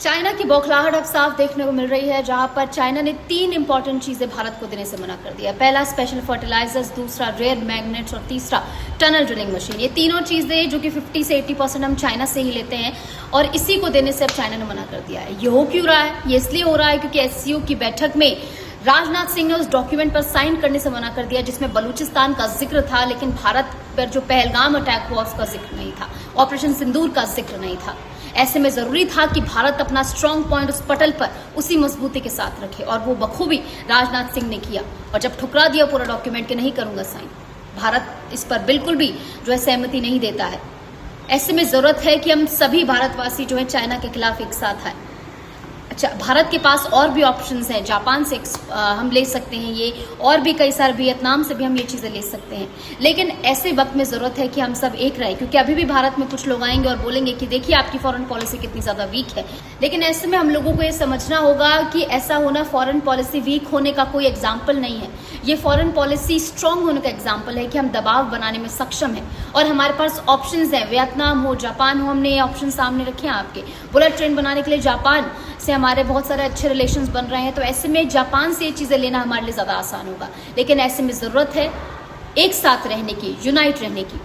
China की बौखलाहट अब साफ देखने को मिल रही है, जहां पर चाइना ने 3 इंपॉर्टेंट चीजें भारत को देने से मना कर दिया। पहला स्पेशल फर्टिलाइजर्स, दूसरा रेयर मैग्नेट्स और तीसरा टनल ड्रिलिंग मशीन। ये तीनों चीजें जो कि 50 से 80% हम चाइना से ही लेते हैं और इसी को देने से अब चाइना ने मना कर दिया है। ये हो क्यों रहा है? ये इसलिए हो रहा है क्योंकि एससीओ की बैठक में राजनाथ सिंह ने उस डॉक्यूमेंट पर साइन करने से मना कर दिया जिसमें बलूचिस्तान का जिक्र था, लेकिन भारत पर जो पहलगाम अटैक हुआ उसका जिक्र नहीं था, ऑपरेशन सिंदूर का जिक्र नहीं था। ऐसे में जरूरी था कि भारत अपना स्ट्रांग पॉइंट उस पटल पर उसी मजबूती के साथ रखे और वो बखूबी राजनाथ सिंह ने किया। और जब ठुकरा दिया पूरा डॉक्यूमेंट के नहीं करूंगा साइन, भारत इस पर बिल्कुल भी जो है सहमति नहीं देता है। ऐसे में जरूरत है कि हम सभी भारतवासी जो है चाइना के खिलाफ एक साथ आए। अच्छा, भारत के पास और भी ऑप्शंस हैं, जापान से हम ले सकते हैं ये, और भी कई सारे, वियतनाम से भी हम ये चीजें ले सकते हैं। लेकिन ऐसे वक्त में जरूरत है कि हम सब एक रहें, क्योंकि अभी भी भारत में कुछ लोग आएंगे और बोलेंगे कि देखिए आपकी फॉरेन पॉलिसी कितनी ज्यादा वीक है। लेकिन ऐसे में हम लोगों को ये समझना होगा कि ऐसा होना फॉरेन पॉलिसी वीक होने का कोई एग्जाम्पल नहीं है। ये फॉरेन पॉलिसी स्ट्रांग होने का एग्जाम्पल है कि हम दबाव बनाने में सक्षम हैं और हमारे पास ऑप्शंस हैं। वियतनाम हो, जापान हो, हमने ये ऑप्शन सामने रखे हैं आपके। बुलेट ट्रेन बनाने के लिए जापान से हमारे बहुत सारे अच्छे रिलेशंस बन रहे हैं, तो ऐसे में जापान से ये चीजें लेना हमारे लिए ज्यादा आसान होगा। लेकिन ऐसे में जरूरत है एक साथ रहने की, यूनाइट रहने की।